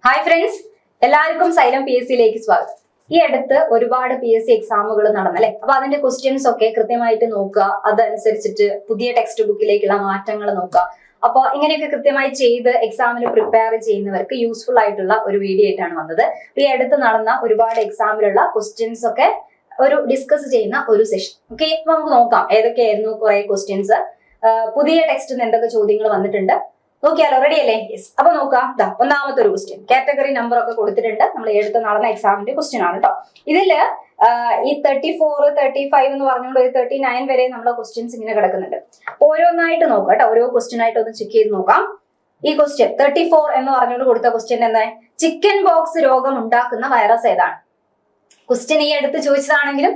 Hi friends, എല്ലാവർക്കും xylem PSC സ്വാഗതം. ഈ അടുത്ത് ഒരുപാട് PSC എക്സാമുകൾ നടന്നല്ലേ. അപ്പൊ അതിന്റെ ക്വസ്റ്റ്യൻസ് ഒക്കെ കൃത്യമായിട്ട് നോക്കുക, അതനുസരിച്ചിട്ട് പുതിയ ടെക്സ്റ്റ് ബുക്കിലേക്കുള്ള മാറ്റങ്ങൾ നോക്കുക. അപ്പോൾ ഇങ്ങനെയൊക്കെ കൃത്യമായി ചെയ്ത് എക്സാമിന് പ്രിപ്പയർ ചെയ്യുന്നവർക്ക് യൂസ്ഫുൾ ആയിട്ടുള്ള ഒരു വീഡിയോ ആയിട്ടാണ് വന്നത്. ഈ അടുത്ത് നടന്ന ഒരുപാട് എക്സാമിലുള്ള ക്വസ്റ്റ്യൻസ് ഒക്കെ ഒരു ഡിസ്കസ് ചെയ്യുന്ന ഒരു സെഷൻ. ഓക്കെ, അപ്പൊ നമുക്ക് നോക്കാം ഏതൊക്കെയായിരുന്നു കുറെ ക്വസ്റ്റ്യൻസ്, പുതിയ ടെക്സ്റ്റിന് എന്തൊക്കെ ചോദ്യങ്ങൾ വന്നിട്ടുണ്ട് നോക്കിയാലോ. റെഡി അല്ലേ? യെസ്. അപ്പൊ നോക്കാം. ഒന്നാമത്തെ ഒരു ക്വസ്റ്റ്യൻ, കാറ്റഗറി നമ്പർ ഒക്കെ കൊടുത്തിട്ടുണ്ട്. നമ്മൾ എടുത്ത് നടന്ന എക്സാമിന്റെ ക്വസ്റ്റ്യൻ ആണ് കേട്ടോ. ഇതില് ഈ 34, 35 എന്ന് പറഞ്ഞുകൊണ്ട് 39 വരെ നമ്മുടെ ക്വസ്റ്റ്യൻസ് ഇങ്ങനെ കിടക്കുന്നുണ്ട്. ഓരോന്നായിട്ട് നോക്കാം കേട്ടോ. ഓരോ ക്വസ്റ്റ്യൻ ആയിട്ട് ഒന്ന് ചെക്ക് ചെയ്ത് നോക്കാം. ഈ ക്വസ്റ്റ്യൻ 34 എന്ന് പറഞ്ഞുകൊണ്ട് കൊടുത്ത ക്വസ്റ്റ്യൻ എന്താ? ചിക്കൻ ബോക്സ് രോഗം ഉണ്ടാക്കുന്ന വൈറസ് ഏതാണ്? ക്വസ്റ്റ്യൻ ഈ അടുത്ത് ചോദിച്ചതാണെങ്കിലും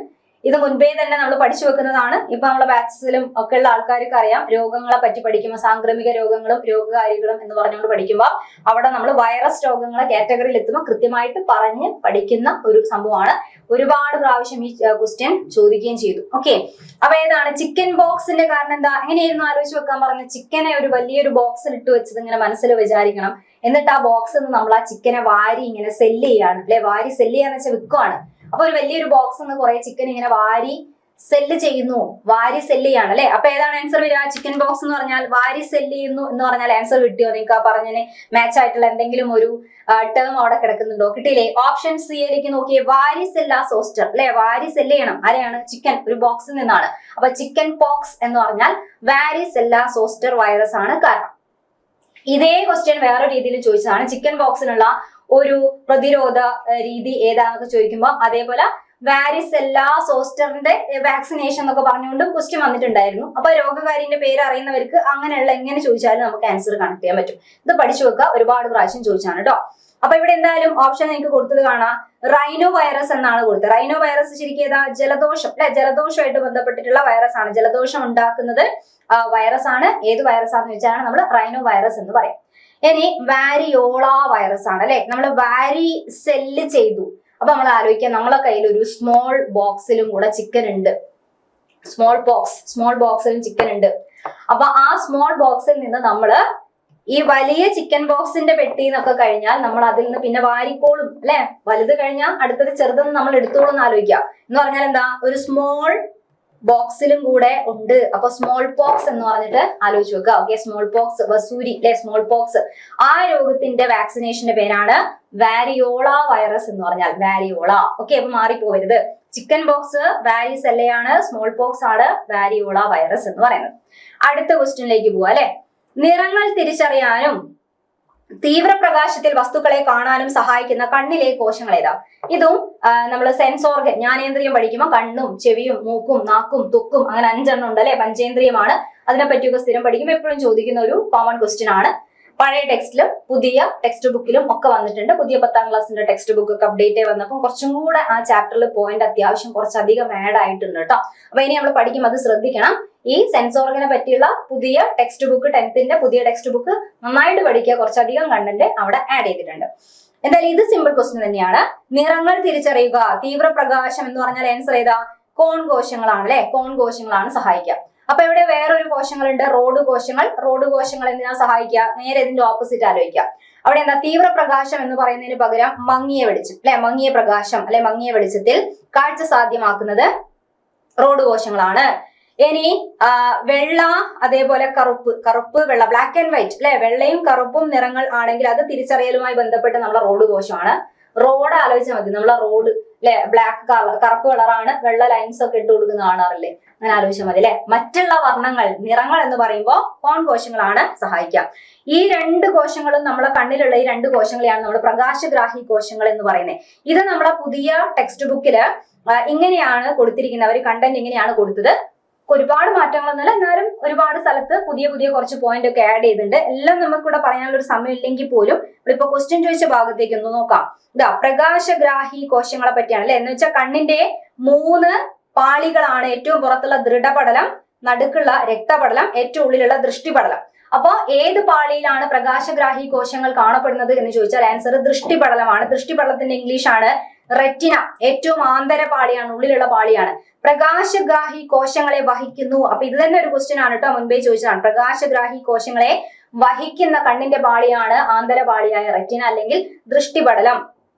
ഇത് മുൻപേ തന്നെ നമ്മൾ പഠിച്ചു വെക്കുന്നതാണ്. ഇപ്പൊ നമ്മളെ ബാച്ചിലും ഒക്കെ ഉള്ള ആൾക്കാർക്ക് അറിയാം, രോഗങ്ങളെ പറ്റി പഠിക്കുമ്പോൾ സാംക്രമിക രോഗങ്ങളും രോഗകാരികളും എന്ന് പറഞ്ഞുകൊണ്ട് പഠിക്കുമ്പോൾ അവിടെ നമ്മൾ വൈറസ് രോഗങ്ങളെ കാറ്റഗറിയിൽ എത്തുമ്പോൾ കൃത്യമായിട്ട് പറഞ്ഞ് പഠിക്കുന്ന ഒരു സംഭവമാണ്. ഒരുപാട് പ്രാവശ്യം ഈ ക്വസ്റ്റ്യൻ ചോദിക്കുകയും ചെയ്തു. ഓക്കെ, അപ്പൊ ഏതാണ് ചിക്കൻ ബോക്സിന്റെ കാരണം? എന്താ എങ്ങനെയായിരുന്നു ആലോചിച്ച് വെക്കാൻ പറഞ്ഞ? ചിക്കനെ ഒരു വലിയൊരു ബോക്സിൽ ഇട്ട് വെച്ചത് ഇങ്ങനെ മനസ്സിൽ വിചാരിക്കണം. എന്നിട്ട് ആ ബോക്സിൽ നിന്ന് നമ്മൾ ആ ചിക്കനെ വാരി ഇങ്ങനെ സെല്ല് ചെയ്യാണ് അല്ലെ. വാരി സെല്ല് ചെയ്യാന്ന് വെച്ചാൽ വിൽക്കുവാണ്. അപ്പൊ ഒരു വലിയൊരു ബോക്സ് നിന്ന് കുറെ ചിക്കൻ ഇങ്ങനെ വാരി സെല്ല് ചെയ്യുന്നു, വാരി സെല്ല് ചെയ്യാണ് അല്ലെ. അപ്പൊ ഏതാണ് ആൻസർ വരിക? ചിക്കൻ ബോക്സ് എന്ന് പറഞ്ഞാൽ വാരി സെല്ല് ചെയ്യുന്നു എന്ന് പറഞ്ഞാൽ ആൻസർ കിട്ടിയോ നിങ്ങൾക്ക്? ആ പറഞ്ഞതിന് മാച്ച് ആയിട്ടുള്ള എന്തെങ്കിലും ഒരു ടേം അവിടെ കിടക്കുന്നുണ്ടോ? കിട്ടിയില്ലേ? ഓപ്ഷൻ സി യിലേക്ക് നോക്കിയേ, വാരിസെല്ല സോസ്റ്റർ അല്ലെ. വാരി സെല്ല് ചെയ്യണം ആരെയാണ്? ചിക്കൻ, ഒരു ബോക്സിൽ നിന്നാണ്. അപ്പൊ ചിക്കൻ പോക്സ് എന്ന് പറഞ്ഞാൽ വാരിസെല്ല സോസ്റ്റർ വൈറസ് ആണ് കാരണം. ഇതേ ക്വസ്റ്റ്യൻ വേറെ രീതിയിൽ ചോദിച്ചതാണ്. ചിക്കൻ ബോക്സിനുള്ള ഒരു പ്രതിരോധ രീതി ഏതാണെന്നൊക്കെ ചോദിക്കുമ്പോൾ അതേപോലെ വാരിസെല്ല സോസ്റ്ററിന്റെ വാക്സിനേഷൻ എന്നൊക്കെ പറഞ്ഞുകൊണ്ട് ക്വസ്റ്റ്യൻ വന്നിട്ടുണ്ടായിരുന്നു. അപ്പൊ രോഗകാരിന്റെ പേര് അറിയുന്നവർക്ക് അങ്ങനെയുള്ള എങ്ങനെ ചോദിച്ചാലും നമുക്ക് ആൻസർ കണക്ട് ചെയ്യാൻ പറ്റും. ഇത് പഠിച്ചു വെക്കുക, ഒരുപാട് പ്രാവശ്യം ചോദിച്ചാണ് കേട്ടോ. അപ്പൊ ഇവിടെ എന്തായാലും ഓപ്ഷൻ എനിക്ക് കൊടുത്തത് കാണാം, റൈനോ വൈറസ് എന്നാണ് കൊടുത്തത്. റൈനോ വൈറസ് ശരിക്കും ഏതാ? ജലദോഷം അല്ലെ. ജലദോഷമായിട്ട് ബന്ധപ്പെട്ടിട്ടുള്ള വൈറസ് ആണ്. ജലദോഷം ഉണ്ടാക്കുന്നത് വൈറസ് ആണ്. ഏത് വൈറസ് ആണെന്ന് വെച്ചാൽ നമ്മൾ റൈനോ വൈറസ് എന്ന് പറയാം. ഇനി വാരിയോള വൈറസ് ആണ് അല്ലെ. നമ്മൾ വാരി സെല്ല് ചെയ്തു. അപ്പൊ നമ്മൾ ആലോചിക്കാം, നമ്മളെ കയ്യിൽ ഒരു സ്മോൾ ബോക്സിലും കൂടെ ചിക്കൻ ഉണ്ട്. സ്മോൾ ബോക്സിലും ചിക്കൻ ഉണ്ട്. അപ്പൊ ആ സ്മോൾ ബോക്സിൽ നിന്ന് നമ്മള് ഈ വലിയ ചിക്കൻ ബോക്സിന്റെ പെട്ടി എന്നൊക്കെ കഴിഞ്ഞാൽ നമ്മൾ അതിൽ നിന്ന് പിന്നെ വാരിക്കോളും അല്ലെ. വലുത് കഴിഞ്ഞാൽ അടുത്തത് ചെറുതെന്ന് നമ്മൾ എടുത്തോളും എന്ന് ആലോചിക്കുക. എന്ന് പറഞ്ഞാൽ എന്താ? ഒരു സ്മോൾ ബോക്സിലും കൂടെ ഉണ്ട്. അപ്പൊ സ്മോൾ പോക്സ് എന്ന് പറഞ്ഞിട്ട് ആലോചിച്ച് വെക്കുക. ഓക്കെ, സ്മോൾ പോക്സ്, വസൂരി അല്ലെ. സ്മോൾ പോക്സ് ആ രോഗത്തിന്റെ വാക്സിനേഷന്റെ പേരാണ് വാരിയോള വൈറസ് എന്ന് പറഞ്ഞാൽ വാരിയോള. ഓക്കെ, അപ്പൊ മാറിപ്പോവരുത്. ചിക്കൻ ബോക്സ് വാരിസെല്ലയാണ്, സ്മോൾ പോക്സ് ആണ് വാരിയോള വൈറസ് എന്ന് പറയുന്നത്. അടുത്ത ക്വസ്റ്റ്യനിലേക്ക് പോവാ അല്ലെ. നിറങ്ങൾ തിരിച്ചറിയാനും തീവ്രപ്രകാശത്തിൽ വസ്തുക്കളെ കാണാനും സഹായിക്കുന്ന കണ്ണിലെ കോശങ്ങൾ ഏതാ? ഇതും നമ്മൾ സെൻസ് ഓർഗൻ, ജ്ഞാനേന്ദ്രിയം പഠിക്കുമ്പോൾ കണ്ണും ചെവിയും മൂക്കും നാക്കും തൊക്കും അങ്ങനെ 5 എണ്ണം ഉണ്ട് അല്ലെ. പഞ്ചേന്ദ്രിയമാണ്. അതിനെ പറ്റിയൊക്കെ സ്ഥിരം പഠിക്കുമ്പോൾ എപ്പോഴും ചോദിക്കുന്ന ഒരു കോമൺ ക്വസ്റ്റ്യൻ ആണ്. പഴയ ടെക്സ്റ്റിലും പുതിയ ടെക്സ്റ്റ് ബുക്കിലും ഒക്കെ വന്നിട്ടുണ്ട്. പുതിയ 10ാം ക്ലാസ്സിന്റെ ടെക്സ്റ്റ് ബുക്ക് ഒക്കെ അപ്ഡേറ്റ് ആയി വന്നപ്പോൾ കുറച്ചും കൂടെ ആ ചാപ്റ്ററിൽ പോയിന്റ് അത്യാവശ്യം കുറച്ചധികം ആഡ് ആയിട്ടുണ്ട് കേട്ടോ. അപ്പൊ ഇനി നമ്മൾ പഠിക്കുമ്പോൾ അത് ശ്രദ്ധിക്കണം. ഈ സെൻസ് ഓർഗനെ പറ്റിയുള്ള പുതിയ ടെക്സ്റ്റ് ബുക്ക്, 10th പുതിയ ടെക്സ്റ്റ് ബുക്ക് നന്നായിട്ട് പഠിക്കുക. കുറച്ചധികം കണ്ടന്റ് അവിടെ ആഡ് ചെയ്തിട്ടുണ്ട്. എന്തായാലും ഇത് സിമ്പിൾ ക്വസ്റ്റ്യൻ തന്നെയാണ്. നിറങ്ങൾ തിരിച്ചറിയുക, തീവ്രപ്രകാശം എന്ന് പറഞ്ഞാൽ ആൻസർ ഏതാ? കോൺ കോശങ്ങളാണ് അല്ലെ. കോൺ കോശങ്ങളാണ് സഹായിക്കുക. അപ്പൊ ഇവിടെ വേറൊരു കോശങ്ങളുണ്ട്, റോഡ് കോശങ്ങൾ. റോഡ് കോശങ്ങൾ എന്തിനാ സഹായിക്കുക? നേരെ ഇതിന്റെ ഓപ്പോസിറ്റ് ആലോചിക്കുക. അവിടെ എന്താ? തീവ്രപ്രകാശം എന്ന് പറയുന്നതിന് പകരം മങ്ങിയ വെളിച്ചം അല്ലെ. മങ്ങിയ പ്രകാശം അല്ലെ, മങ്ങിയ വെളിച്ചത്തിൽ കാഴ്ച സാധ്യമാക്കുന്നത് റോഡ് കോശങ്ങളാണ്. ഇനി വെള്ള, അതേപോലെ കറുപ്പ് വെള്ള, ബ്ലാക്ക് ആൻഡ് വൈറ്റ് അല്ലെ. വെള്ളയും കറുപ്പും നിറങ്ങൾ ആണെങ്കിൽ അത് തിരിച്ചറിയലുമായി ബന്ധപ്പെട്ട് നമ്മളെ റോഡ് കോശമാണ്. റോഡ് ആലോചിച്ചാൽ മതി. നമ്മളെ റോഡ് അല്ലെ, ബ്ലാക്ക് കളർ, കറുപ്പ് കളറാണ്, വെള്ള ലൈൻസ് ഒക്കെ ഇട്ട് കൊടുക്കുന്ന കാണാറില്ലേ, അങ്ങനെ ആലോചിച്ചാൽ മതി അല്ലെ. മറ്റുള്ള വർണ്ണങ്ങൾ, നിറങ്ങൾ എന്ന് പറയുമ്പോൾ കോൺ കോശങ്ങളാണ് സഹായിക്കുക. ഈ 2 കോശങ്ങളും നമ്മളെ കണ്ണിലുള്ള ഈ 2 കോശങ്ങളെയാണ് നമ്മൾ പ്രകാശഗ്രാഹി കോശങ്ങൾ എന്ന് പറയുന്നത്. ഇത് നമ്മളെ പുതിയ ടെക്സ്റ്റ് ബുക്കില് ഇങ്ങനെയാണ് കൊടുത്തിരിക്കുന്നത്. അവർ കണ്ടന്റ് ഇങ്ങനെയാണ് കൊടുത്തത്. ഒരുപാട് മാറ്റങ്ങളൊന്നുമില്ല, എന്നാലും ഒരുപാട് സ്ഥലത്ത് പുതിയ കുറച്ച് പോയിന്റ് ഒക്കെ ആഡ് ചെയ്തിട്ടുണ്ട്. എല്ലാം നമുക്കിവിടെ പറയാനുള്ള ഒരു സമയം ഇല്ലെങ്കിൽ പോലും ഇപ്പൊ ക്വസ്റ്റ്യൻ ചോദിച്ച ഭാഗത്തേക്ക് ഒന്ന് നോക്കാം. ഇതാ പ്രകാശഗ്രാഹി കോശങ്ങളെ പറ്റിയാണ് അല്ലെ. എന്ന് വെച്ചാൽ കണ്ണിന്റെ 3 പാളികളാണ്. ഏറ്റവും പുറത്തുള്ള ദൃഢപടലം, നടുക്കുള്ള രക്തപടലം, ഏറ്റവും ഉള്ളിലുള്ള ദൃഷ്ടിപടലം. അപ്പൊ ഏത് പാളിയിലാണ് പ്രകാശഗ്രാഹി കോശങ്ങൾ കാണപ്പെടുന്നത് എന്ന് ചോദിച്ചാൽ ആൻസർ ദൃഷ്ടിപടലമാണ്. ദൃഷ്ടിപടലത്തിന്റെ ഇംഗ്ലീഷ് ആണ് റെറ്റിന. ഏറ്റവും ആന്തര പാളിയാണ്, ഉള്ളിലുള്ള പാളിയാണ്. പ്രകാശഗ്രാഹി കോശങ്ങളെ വഹിക്കുന്നു. അപ്പൊ ഇത് തന്നെ ഒരു ക്വസ്റ്റ്യൻ ആണ് കേട്ടോ, മുൻപേ ചോദിച്ചതാണ്. പ്രകാശഗ്രാഹി കോശങ്ങളെ വഹിക്കുന്ന കണ്ണിന്റെ പാളിയാണ് ആന്തരപാളിയായ റെറ്റിന അല്ലെങ്കിൽ ദൃഷ്ടിപടലം.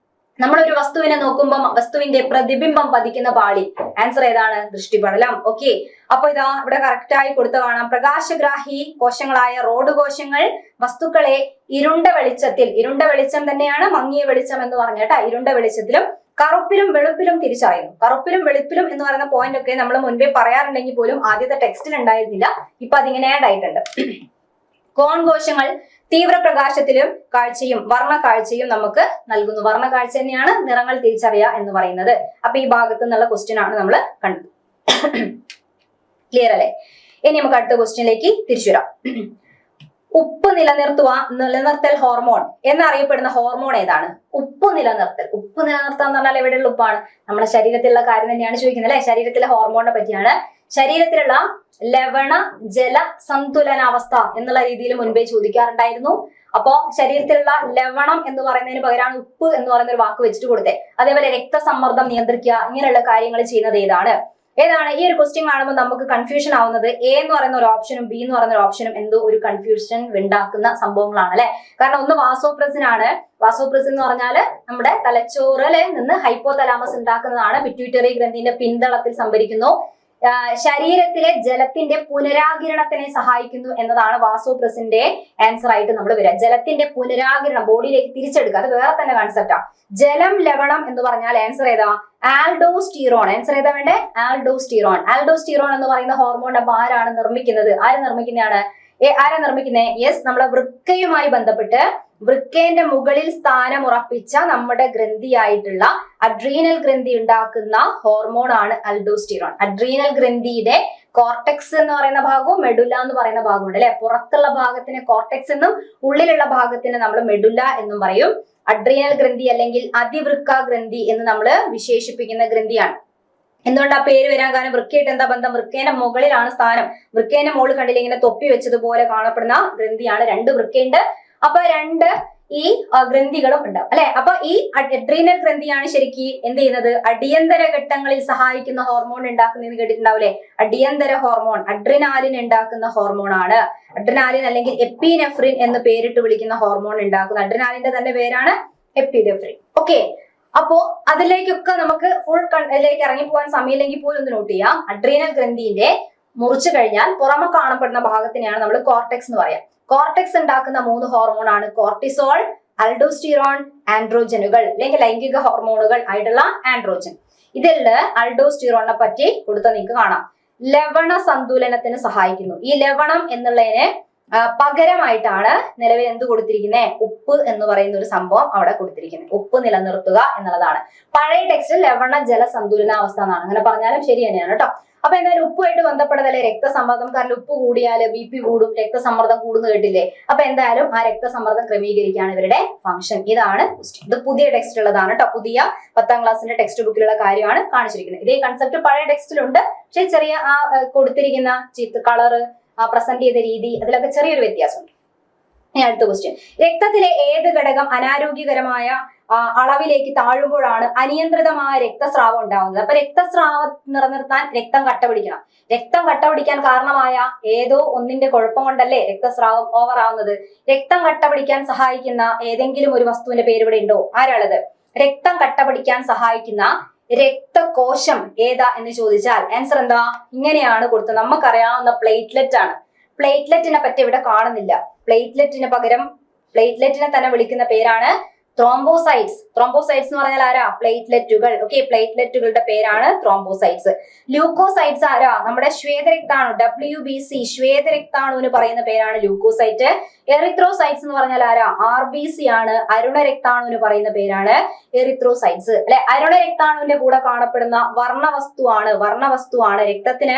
നമ്മളൊരു വസ്തുവിനെ നോക്കുമ്പോൾ വസ്തുവിന്റെ പ്രതിബിംബം പതിക്കുന്ന പാളി, ആൻസർ ഏതാണ്? ദൃഷ്ടിപടലം. ഓക്കെ, അപ്പൊ ഇതാ ഇവിടെ കറക്റ്റ് ആയി കൊടുത്ത കാണാം. പ്രകാശഗ്രാഹി കോശങ്ങളായ റോഡ് കോശങ്ങൾ വസ്തുക്കളെ ഇരുണ്ട വെളിച്ചം തന്നെയാണ് മങ്ങിയ വെളിച്ചം എന്ന് പറഞ്ഞേട്ടാ, ഇരുണ്ട വെളിച്ചത്തിലും കറുപ്പിലും വെളുപ്പിലും തിരിച്ചറിയുന്നു. കറുപ്പിലും വെളുപ്പിലും എന്ന് പറയുന്ന പോയിന്റ് ഒക്കെ നമ്മൾ മുൻപേ പറയാറുണ്ടെങ്കിൽ പോലും ആദ്യത്തെ ടെക്സ്റ്റിൽ ഉണ്ടായിരുന്നില്ല, ഇപ്പൊ അതിങ്ങനെ ആഡ് ആയിട്ടുണ്ട്. കോൺ കോശങ്ങൾ തീവ്രപ്രകാശത്തിലും കാഴ്ചയും വർണ്ണ കാഴ്ചയും നമുക്ക് നൽകുന്നു. വർണ്ണ കാഴ്ച തന്നെയാണ് നിറങ്ങൾ തിരിച്ചറിയുക എന്ന് പറയുന്നത്. അപ്പൊ ഈ ഭാഗത്ത് നിന്നുള്ള ക്വസ്റ്റ്യൻ ആണ് നമ്മൾ കണ്ടത്. ക്ലിയർ അല്ലേ? ഇനി നമുക്ക് അടുത്ത ക്വസ്റ്റ്യനിലേക്ക് തിരിച്ചു വരാം. ഉപ്പ് നിലനിർത്തൽ ഹോർമോൺ എന്നറിയപ്പെടുന്ന ഹോർമോൺ ഏതാണ്? ഉപ്പ് നിലനിർത്തൽ എന്ന് പറഞ്ഞാൽ എവിടെയുള്ള ഉപ്പാണ്? നമ്മുടെ ശരീരത്തിലുള്ള കാര്യം തന്നെയാണ് ചോദിക്കുന്നത് അല്ലെ. ശരീരത്തിലെ ഹോർമോണിനെ പറ്റിയാണ്. ശരീരത്തിലുള്ള ലവണ ജല സന്തുലനാവസ്ഥ എന്നുള്ള രീതിയിൽ മുൻപേ ചോദിക്കാറുണ്ടായിരുന്നു. അപ്പോ ശരീരത്തിലുള്ള ലവണം എന്ന് പറയുന്നതിന് പകരമാണ് ഉപ്പ് എന്ന് പറയുന്ന ഒരു വാക്ക് വെച്ചിട്ട് കൊടുത്തേ. അതേപോലെ രക്തസമ്മർദ്ദം നിയന്ത്രിക്കുക, ഇങ്ങനെയുള്ള കാര്യങ്ങൾ ചെയ്യുന്നത് ഏതാണ്? ഈ ഒരു ക്വസ്റ്റ്യൻ കാണുമ്പോൾ നമുക്ക് കൺഫ്യൂഷൻ ആവുന്നത് എ എന്ന് പറയുന്ന ഒരു ഓപ്ഷനും ബി എന്ന് പറയുന്ന ഒരു ഓപ്ഷനും എന്തോ ഒരു കൺഫ്യൂഷൻ ഉണ്ടാക്കുന്ന സംഭവങ്ങളാണ് അല്ലെ. കാരണം ഒന്ന് വാസോപ്രസിൻ ആണ്. വാസോപ്രസിൻ എന്ന് പറഞ്ഞാല് നമ്മുടെ തലച്ചോറില് നിന്ന് ഹൈപ്പോതലാമസ് ഉണ്ടാക്കുന്നതാണ്. പിറ്റ്യൂട്ടറി ഗ്രന്ഥിന്റെ പിന്തളത്തിൽ സംഭരിക്കുന്നു. ശരീരത്തിലെ ജലത്തിന്റെ പുനരാകിരണത്തിനെ സഹായിക്കുന്നു എന്നതാണ് വാസോപ്രസിന്റെ ആൻസർ ആയിട്ട് നമ്മൾ വരിക. ജലത്തിന്റെ പുനരാകിരണം ബോഡിയിലേക്ക് തിരിച്ചെടുക്കുക, അത് വേറെ തന്നെ കൺസെപ്റ്റാ. ജലം ലവണം എന്ന് പറഞ്ഞാൽ ആൻസർ ഏതാ? ആൽഡോസ്റ്റിറോൺ. ആൻസർ ഏതാ വേണ്ടേ? ആൽഡോസ്റ്റിറോൺ എന്ന് പറയുന്ന ഹോർമോൺ അപ്പൊ ആരാണ് നിർമ്മിക്കുന്നത്? ആരാ നിർമ്മിക്കുന്നത്? യെസ്, നമ്മളെ വൃക്കയുമായി ബന്ധപ്പെട്ട് വൃക്കേന്റെ മുകളിൽ സ്ഥാനം ഉറപ്പിച്ച നമ്മുടെ ഗ്രന്ഥിയായിട്ടുള്ള അഡ്രീനൽ ഗ്രന്ഥി ഉണ്ടാക്കുന്ന ഹോർമോൺ ആണ് ആൽഡോസ്റ്റിറോൺ. അഡ്രീനൽ ഗ്രന്ഥിയുടെ കോർട്ടെക്സ് എന്ന് പറയുന്ന ഭാഗവും മെഡുല എന്ന് പറയുന്ന ഭാഗമുണ്ട് അല്ലെ. പുറത്തുള്ള ഭാഗത്തിന് കോർട്ടെക്സ് എന്നും ഉള്ളിലുള്ള ഭാഗത്തിന് നമ്മൾ മെഡുല എന്നും പറയും. അഡ്രീനൽ ഗ്രന്ഥി അല്ലെങ്കിൽ അതിവൃക്ക ഗ്രന്ഥി എന്ന് നമ്മൾ വിശേഷിപ്പിക്കുന്ന ഗ്രന്ഥിയാണ്. എന്തുകൊണ്ട് ആ പേര് വരാൻ കാരണം വൃക്കയായിട്ട് എന്താ ബന്ധം? വൃക്കേന്റെ മുകളിലാണ് സ്ഥാനം. വൃക്കേന്റെ മുകളിൽ കണ്ടില്ല ഇങ്ങനെ തൊപ്പി വെച്ചതുപോലെ കാണപ്പെടുന്ന ഗ്രന്ഥിയാണ്. 2 വൃക്കയുണ്ട്. അപ്പൊ 2 ഈ ഗ്രന്ഥികളും ഉണ്ടാവും അല്ലെ. അപ്പൊ ഈ അഡ്രീനൽ ഗ്രന്ഥിയാണ് ശരിക്കും എന്ത് ചെയ്യുന്നത്? അടിയന്തര ഘട്ടങ്ങളിൽ സഹായിക്കുന്ന ഹോർമോൺ ഉണ്ടാക്കുന്നതെന്ന് കേട്ടിട്ടുണ്ടാവില്ലേ? അടിയന്തര ഹോർമോൺ അഡ്രിനാലിൻ ഉണ്ടാക്കുന്ന ഹോർമോൺ ആണ്. അഡ്രിനാലിൻ അല്ലെങ്കിൽ എപ്പിനെഫ്രിൻ എന്ന് പേരിട്ട് വിളിക്കുന്ന ഹോർമോൺ ഉണ്ടാക്കുന്ന അഡ്രിനാലിന്റെ തന്നെ പേരാണ് എപ്പിനെഫ്രിൻ. ഓക്കെ, അപ്പോ അതിലേക്കൊക്കെ നമുക്ക് ഫുൾ ഇതിലേക്ക് ഇറങ്ങി പോകാൻ സമയമില്ലെങ്കിൽ പോലും ഒന്ന് നോട്ട് ചെയ്യാം. അഡ്രീനൽ ഗ്രന്ഥിന്റെ മുറിച്ചു കഴിഞ്ഞാൽ പുറമെ കാണപ്പെടുന്ന ഭാഗത്തിനെയാണ് നമ്മൾ കോർട്ടെക്സ് എന്ന് പറയാം. കോർട്ടെക്സ് ഉണ്ടാക്കുന്ന 3 ഹോർമോൺ ആണ് കോർട്ടിസോൾ, ആൽഡോസ്റ്റിറോൺ, ആൻഡ്രോജനുകൾ അല്ലെങ്കിൽ ലൈംഗിക ഹോർമോണുകൾ ആയിട്ടുള്ള ആൻഡ്രോജൻ. ഇതിൽ ആൽഡോസ്റ്റിറോണിനെ പറ്റി കൊടുത്ത നിങ്ങൾക്ക് കാണാം. ലവണ സന്തുലനത്തിന് സഹായിക്കുന്നു. ഈ ലവണം എന്നുള്ളതിന് പകരമായിട്ടാണ് നിലവിൽ എന്ത് കൊടുത്തിരിക്കുന്നത്? ഉപ്പ് എന്ന് പറയുന്ന ഒരു സംഭവം അവിടെ കൊടുത്തിരിക്കുന്നത്. ഉപ്പ് നിലനിർത്തുക എന്നുള്ളതാണ്. പഴയ ടെക്സ്റ്റിൽ ലവണ ജല സന്തുലനാവസ്ഥ എന്നാണ്. അങ്ങനെ പറഞ്ഞാലും ശരി തന്നെയാണ് കേട്ടോ. അപ്പൊ എന്തായാലും ഉപ്പുമായിട്ട് ബന്ധപ്പെട്ടതല്ലേ രക്തസമ്മർദ്ദം. കാരണം ഉപ്പ് കൂടിയാൽ BP കൂടും, രക്തസമ്മർദ്ദം കൂടുന്നു കേട്ടില്ലേ? അപ്പൊ എന്തായാലും ആ രക്തസമ്മർദ്ദം ക്രമീകരിക്കുകയാണ് ഇവരുടെ ഫംഗ്ഷൻ. ഇതാണ് ക്വസ്റ്റ്യൻ. ഇത് പുതിയ ടെക്സ്റ്റിലുള്ളതാണ് കേട്ടോ. പുതിയ 10ാം ക്ലാസ്സിന്റെ ടെക്സ്റ്റ് ബുക്കിലുള്ള കാര്യമാണ് കാണിച്ചിരിക്കുന്നത്. ഇതേ കൺസെപ്റ്റ് പഴയ ടെക്സ്റ്റിലുണ്ട്. പക്ഷെ ചെറിയ ആ കൊടുത്തിരിക്കുന്ന കളറ്, ആ പ്രസന്റ് ചെയ്ത രീതി, അതിലൊക്കെ ചെറിയൊരു വ്യത്യാസമുണ്ട്. ഇനി അടുത്ത ക്വസ്റ്റ്യൻ. രക്തത്തിലെ ഏത് ഘടകം അനാരോഗ്യകരമായ അളവിലേക്ക് താഴുമ്പോഴാണ് അനിയന്ത്രിതമായ രക്തസ്രാവം ഉണ്ടാവുന്നത്? അപ്പൊ രക്തസ്രാവം നിലനിർത്താൻ രക്തം കട്ടപിടിക്കണം. രക്തം കട്ടപിടിക്കാൻ കാരണമായ ഏതോ ഒന്നിന്റെ കുഴപ്പം കൊണ്ടല്ലേ രക്തസ്രാവം ഓവർ ആവുന്നത്? രക്തം കട്ടപിടിക്കാൻ സഹായിക്കുന്ന ഏതെങ്കിലും ഒരു വസ്തുവിന്റെ പേര് ഇവിടെ ഉണ്ടോ? ആരാളത്? രക്തം കട്ടപിടിക്കാൻ സഹായിക്കുന്ന രക്തകോശം ഏതാ എന്ന് ചോദിച്ചാൽ ആൻസർ എന്താ? ഇങ്ങനെയാണ് കൊടുത്തത്. നമുക്കറിയാവുന്ന പ്ലേറ്റ്ലെറ്റ് ആണ്. പ്ലേറ്റ്ലെറ്റിനെ പറ്റി ഇവിടെ കാണുന്നില്ല. പ്ലേറ്റ്ലെറ്റിന് പകരം പ്ലേറ്റ്ലെറ്റിനെ തന്നെ വിളിക്കുന്ന പേരാണ് ത്രോംബോസൈറ്റ്സ്. ത്രോംബോസൈറ്റ്സ് എന്ന് പറഞ്ഞാൽ ആരാ? പ്ലേറ്റ്ലെറ്റുകൾ. ഓക്കെ, പ്ലേറ്റ്ലെറ്റുകളുടെ പേരാണ് ത്രോംബോസൈറ്റ്സ്. ല്യൂക്കോസൈറ്റ്സ് ആരാ? നമ്മുടെ ശ്വേതരക്താണു, WBC ശ്വേതരക്താണുവിന് പറയുന്ന പേരാണ് ല്യൂക്കോസൈറ്റ്. എറിത്രോസൈറ്റ്സ് എന്ന് പറഞ്ഞാൽ ആരാ? RBC ആണ്. അരുണരക്താണുവിന് പറയുന്ന പേരാണ് എറിത്രോസൈറ്റ്സ് അല്ലെ. അരുണരക്താണുവിന്റെ കൂടെ കാണപ്പെടുന്ന വർണ്ണവസ്തുവാണ് രക്തത്തിന്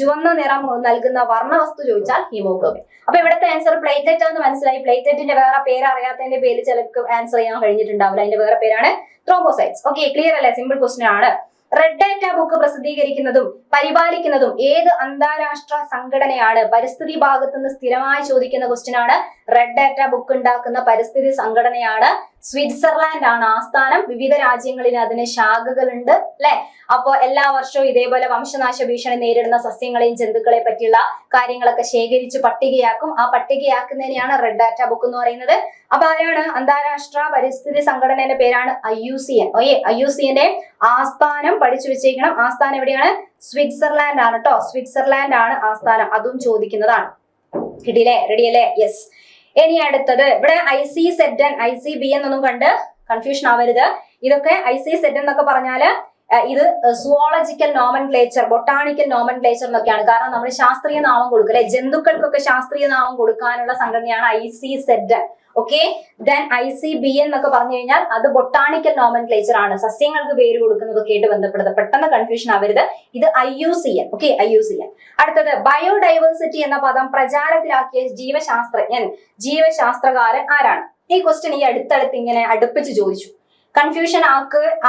ചുവന്ന നിറം നൽകുന്ന വർണ്ണവസ്തു ചോദിച്ചാൽ ഹീമോഗ്ലോബിൻ. അപ്പൊ ഇവിടുത്തെ ആൻസർ പ്ലേറ്റ്ലെറ്റ് ആണെന്ന് മനസ്സിലായി. പ്ലേറ്റ്ലെറ്റിന്റെ വേറെ പേര് അറിയാത്തതിന്റെ പേര് ചിലർക്ക് ആൻസർ ചെയ്യാൻ കഴിഞ്ഞിട്ടുണ്ടാവില്ല. അതിന്റെ വേറെ പേരാണ് ത്രോംബോസൈറ്റ്സ്. ഓക്കെ, ക്ലിയർ അല്ലേ? സിമ്പിൾ ക്വസ്റ്റ്യൻ ആണ്. റെഡ് ഡാറ്റ ബുക്ക് പ്രസിദ്ധീകരിക്കുന്നതും പരിപാലിക്കുന്നതും ഏത് അന്താരാഷ്ട്ര സംഘടനയാണ്? പരിസ്ഥിതി ഭാഗത്ത് നിന്ന് സ്ഥിരമായി ചോദിക്കുന്ന ക്വസ്റ്റ്യൻ ആണ്. റെഡ് ഡാറ്റ ബുക്ക് ഉണ്ടാക്കുന്ന പരിസ്ഥിതി സംഘടനയാണ് സ്വിറ്റ്സർലാൻഡ് ആണ് ആസ്ഥാനം. വിവിധ രാജ്യങ്ങളിൽ അതിന് ശാഖകളുണ്ട് അല്ലെ. അപ്പോ എല്ലാ വർഷവും ഇതേപോലെ വംശനാശ ഭീഷണി നേരിടുന്ന സസ്യങ്ങളെയും ജന്തുക്കളെ പറ്റിയുള്ള കാര്യങ്ങളൊക്കെ ശേഖരിച്ച് പട്ടികയാക്കും. ആ പട്ടികയാക്കുന്നതിനെയാണ് റെഡ് ഡാറ്റ ബുക്ക് എന്ന് പറയുന്നത്. അപ്പൊ ആരാണ്? അന്താരാഷ്ട്ര പരിസ്ഥിതി സംഘടനയുടെ പേരാണ് IUCN. IUCNന്റെ ആസ്ഥാനം പഠിച്ചു വെച്ചേക്കണം. ആസ്ഥാനം എവിടെയാണ്? സ്വിറ്റ്സർലാൻഡ് ആണ് കേട്ടോ. സ്വിറ്റ്സർലാൻഡ് ആണ് ആസ്ഥാനം. അതും ചോദിക്കുന്നതാണ്. കിട്ടിയില്ലേ? റെഡി അല്ലേ? യെസ്. ഇനി അടുത്തത് ഇവിടെ ICZN ICBN എന്നൊന്നും കണ്ട് കൺഫ്യൂഷൻ ആവരുത്. ഇതൊക്കെ ICZN എന്നൊക്കെ പറഞ്ഞാല് ഇത് സുവോളജിക്കൽ നോമൻക്ലേച്ചർ, ബൊട്ടാണിക്കൽ നോമൻക്ലേച്ചർ എന്നൊക്കെയാണ്. കാരണം നമ്മൾ ശാസ്ത്രീയ നാമം കൊടുക്കും അല്ലെ. ജന്തുക്കൾക്കൊക്കെ ശാസ്ത്രീയ നാമം കൊടുക്കാനുള്ള സംഘടനയാണ് ICZN. ഓക്കെ. ദെൻ ICBN എന്നൊക്കെ പറഞ്ഞു കഴിഞ്ഞാൽ അത് ബൊട്ടാണിക്കൽ നോമൻക്ലേച്ചർ ആണ്. സസ്യങ്ങൾക്ക് പേര് കൊടുക്കുന്നതൊക്കെ ആയിട്ട് ബന്ധപ്പെടുന്നത്. പെട്ടെന്ന് കൺഫ്യൂഷൻ ആവരുത്. ഇത് IUCN. Okay, IUCN. അടുത്തത് ബയോഡൈവേഴ്സിറ്റി എന്ന പദം പ്രചാരത്തിലാക്കിയ ജീവശാസ്ത്രകാരൻ ആരാണ്? ഈ ക്വസ്റ്റ്യൻ ഈ അടുത്തടുത്ത് ഇങ്ങനെ അടുപ്പിച്ച് ചോദിച്ചു. കൺഫ്യൂഷൻ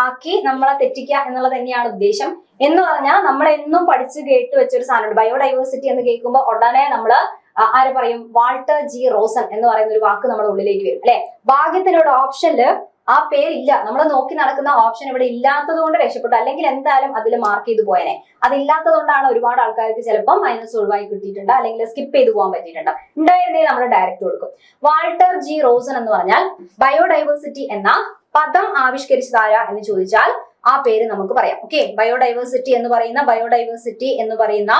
ആക്കി നമ്മളെ തെറ്റിക്കുക എന്നുള്ളത് തന്നെയാണ് ഉദ്ദേശം. എന്ന് പറഞ്ഞാൽ നമ്മൾ എന്നും പഠിച്ച് കേട്ട് വെച്ചൊരു സാധനമുണ്ട്. ബയോഡൈവേഴ്സിറ്റി എന്ന് കേൾക്കുമ്പോൾ ഉടനെ നമ്മള് ആര് പറയും? Walter G. റോസൻ എന്ന് പറയുന്ന ഒരു വാക്ക് നമ്മുടെ ഉള്ളിലേക്ക് വരും അല്ലെ. ഭാഗ്യത്തിനോട് ഓപ്ഷനില് ആ പേരില്ല. നമ്മൾ നോക്കി നടക്കുന്ന ഓപ്ഷൻ ഇവിടെ ഇല്ലാത്തത് കൊണ്ട് രക്ഷപ്പെട്ടു. അല്ലെങ്കിൽ എന്തായാലും അതിൽ മാർക്ക് ചെയ്ത് പോയനെ. അതില്ലാത്തത് കൊണ്ടാണ് ഒരുപാട് ആൾക്കാർക്ക് ചിലപ്പോൾ മൈനസ് ഒഴിവായി കിട്ടിയിട്ടുണ്ട്, അല്ലെങ്കിൽ സ്കിപ്പ് ചെയ്ത് പോകാൻ പറ്റിയിട്ടുണ്ട്. ഉണ്ടായിരുന്നെങ്കിൽ നമ്മൾ ഡയറക്റ്റ് കൊടുക്കും. Walter G. റോസൻ എന്ന് പറഞ്ഞാൽ ബയോഡൈവേഴ്സിറ്റി എന്ന പദം ആവിഷ്കരിച്ചതാരാ എന്ന് ചോദിച്ചാൽ ആ പേര് നമുക്ക് പറയാം. ഓക്കെ. ബയോഡൈവേഴ്സിറ്റി എന്ന് പറയുന്ന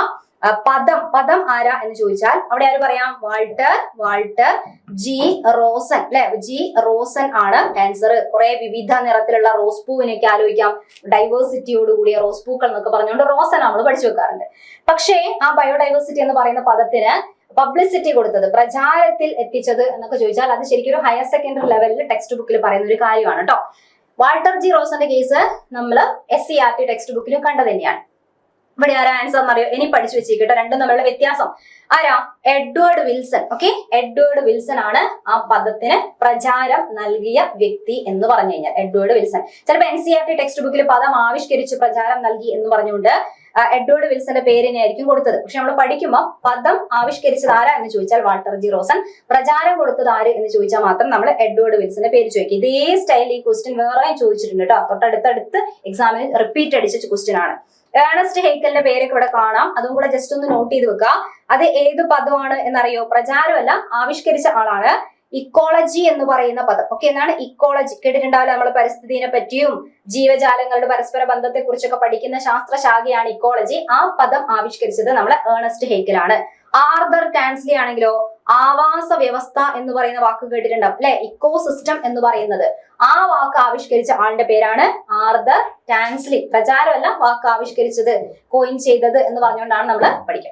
പദം ആരാ എന്ന് ചോദിച്ചാൽ അവിടെ ആര് പറയാം? Walter G. റോസൻ അല്ലെ. G. റോസൻ ആണ് ആൻസർ. കുറെ വിവിധ നിറത്തിലുള്ള റോസ് പൂവിനൊക്കെ ആലോചിക്കാം. ഡൈവേഴ്സിറ്റിയോട് കൂടിയ റോസ് പൂക്കൾ എന്നൊക്കെ പറഞ്ഞുകൊണ്ട് റോസൻ നമ്മൾ പഠിച്ചു വെക്കാറുണ്ട്. പക്ഷേ ആ ബയോഡൈവേഴ്സിറ്റി എന്ന് പറയുന്ന പദത്തിന് പബ്ലിസിറ്റി കൊടുത്തത്, പ്രചാരത്തിൽ എത്തിച്ചത് എന്നൊക്കെ ചോദിച്ചാൽ അത് ശരിക്കും ഒരു ഹയർ സെക്കൻഡറി ലെവലിൽ ടെക്സ്റ്റ് ബുക്കിൽ പറയുന്ന ഒരു കാര്യമാണ് കേട്ടോ. Walter G. റോസന്റെ കേസ് നമ്മൾ SCERT ടെക്സ്റ്റ് ബുക്കിലും കണ്ടത് തന്നെയാണ്. ഇവിടെ ആരാ ആൻസർ എന്നറിയോ? ഇനി പഠിച്ചു വെച്ചിരിക്കട്ടോ. രണ്ടും തമ്മിലുള്ള വ്യത്യാസം. ആരാ? Edward Wilson. Okay. Edward Wilson ആണ് ആ പദത്തിന് പ്രചാരം നൽകിയ വ്യക്തി എന്ന് പറഞ്ഞു കഴിഞ്ഞാൽ. Edward Wilson. ചിലപ്പോൾ NCERT ടെക്സ്റ്റ് ബുക്കിൽ പദം ആവിഷ്കരിച്ച് പ്രചാരം നൽകി എന്ന് പറഞ്ഞുകൊണ്ട് എഡ്വേർഡ് വിൽസന്റെ പേരിനെ ആയിരിക്കും കൊടുത്തത്. പക്ഷെ നമ്മൾ പഠിക്കുമ്പോൾ പദം ആവിഷ്കരിച്ചത് ആരാ എന്ന് ചോദിച്ചാൽ വാൾട്ടർ G. റോസൻ. പ്രചാരം കൊടുത്തത് ആര് എന്ന് ചോദിച്ചാൽ മാത്രം നമ്മൾ എഡ്വേർഡ് വിൽസന്റെ പേര് ചോദിക്കും. ഇതേ സ്റ്റൈൽ ഈ ക്വസ്റ്റ്യൻ വേറെയും ചോദിച്ചിട്ടുണ്ട് കേട്ടോ. തൊട്ടടുത്തടുത്ത് എക്സാമിന് റിപ്പീറ്റ് അടിച്ച ക്വസ്റ്റ്യൻ ആണ്. ഏണസ്റ്റ് ഹെയ്ക്കലിന്റെ പേരൊക്കെ ഇവിടെ കാണാം. അതും കൂടെ ജസ്റ്റ് ഒന്ന് നോട്ട് ചെയ്ത് വെക്കുക. അത് ഏത് പദമാണ് എന്നറിയോ? പ്രചാരമല്ല, ആവിഷ്കരിച്ച ആളാണ്. ഇക്കോളജി എന്ന് പറയുന്ന പദം. ഓക്കെ. എന്താണ് ഇക്കോളജി? കേട്ടിട്ടുണ്ടാവില്ല. നമ്മൾ പരിസ്ഥിതിനെ പറ്റിയും ജീവജാലങ്ങളുടെ പരസ്പര ബന്ധത്തെ കുറിച്ചൊക്കെ പഠിക്കുന്ന ശാസ്ത്രശാഖയാണ് ഇക്കോളജി. ആ പദം ആവിഷ്കരിച്ചത് നമ്മളെ ഏണസ്റ്റ് ഹെയ്ക്കലാണ്. ആർതർ ടാൻസ്ലി ആണെങ്കിലോ ആവാസ വ്യവസ്ഥ എന്ന് പറയുന്ന വാക്ക് കേട്ടിട്ടുണ്ടാവും അല്ലെ. ഇക്കോസിസ്റ്റം എന്ന് പറയുന്നത് ആ വാക്ക് ആവിഷ്കരിച്ച ആളുടെ പേരാണ് ആർതർ ടാൻസ്ലി. പ്രചാരമല്ല, വാക്ക് ആവിഷ്കരിച്ചത്, കോയിൻ ചെയ്തത് എന്ന് പറഞ്ഞുകൊണ്ടാണ് നമ്മൾ പഠിക്കുക.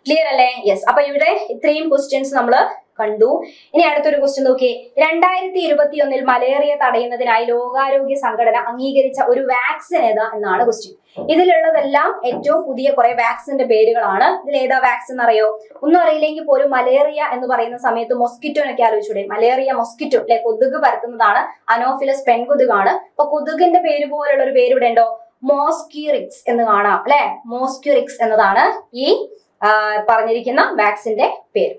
ക്ലിയർ അല്ലേ? യെസ്. അപ്പൊ ഇവിടെ ഇത്രയും ക്വസ്റ്റ്യൻസ് നമ്മൾ കണ്ടു. ഇനി അടുത്തൊരു ക്വസ്റ്റ്യൻ നോക്കി. 2021 മലേറിയ തടയുന്നതിനായി ലോകാരോഗ്യ സംഘടന അംഗീകരിച്ച ഒരു വാക്സിൻ ഏതാ എന്നാണ് ക്വസ്റ്റ്യൻ. ഇതിലുള്ളതെല്ലാം ഏറ്റവും പുതിയ കുറെ വാക്സിന്റെ പേരുകളാണ്. ഇതിൽ ഏതാ വാക്സിൻ എന്നറിയോ? ഒന്നും അറിയില്ലെങ്കിൽ പോലും മലേറിയ എന്ന് പറയുന്ന സമയത്ത് മൊസ്കിറ്റോനൊക്കെ ആലോചിച്ചൂടെ? മലേറിയ മൊസ്കിറ്റോ അല്ലെ, കൊതുക് പരത്തുന്നതാണ്. അനോഫിലസ് പെൺകൊതുകാണ്. അപ്പൊ കൊതുകിന്റെ പേര് പോലുള്ള ഒരു പേര് ഇവിടെ ഉണ്ടോ? മോസ്ക്യൂറിക്സ് എന്ന് കാണാം അല്ലെ. മോസ്ക്യൂറിക്സ് എന്നതാണ് ഈ പറഞ്ഞിരിക്കുന്ന വാക്സിന്റെ പേര്.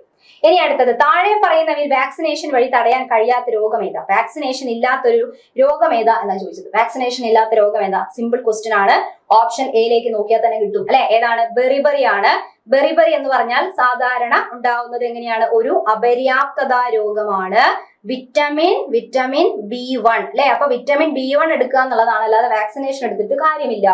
ഇനി അടുത്തത്, താഴെ പറയുന്നവയിൽ വാക്സിനേഷൻ വഴി തടയാൻ കഴിയാത്ത രോഗം ഏതാ? വാക്സിനേഷൻ ഇല്ലാത്തൊരു രോഗം ഏതാ എന്നാണ് ചോദിച്ചത്. വാക്സിനേഷൻ ഇല്ലാത്ത രോഗം ഏതാ? സിമ്പിൾ ക്വസ്റ്റ്യൻ ആണ്. ഓപ്ഷൻ എയിലേക്ക് നോക്കിയാൽ തന്നെ കിട്ടും അല്ലെ. ഏതാണ്? ബെറിബറി ആണ്. ബെറിബറി എന്ന് പറഞ്ഞാൽ സാധാരണ ഉണ്ടാവുന്നത് എങ്ങനെയാണ്? ഒരു അപര്യാപ്തത രോഗമാണ്. വിറ്റമിൻ B1 അല്ലെ. അപ്പൊ വിറ്റമിൻ B1 എടുക്കുക എന്നുള്ളതാണ്, അല്ലാതെ വാക്സിനേഷൻ എടുത്തിട്ട് കാര്യമില്ല.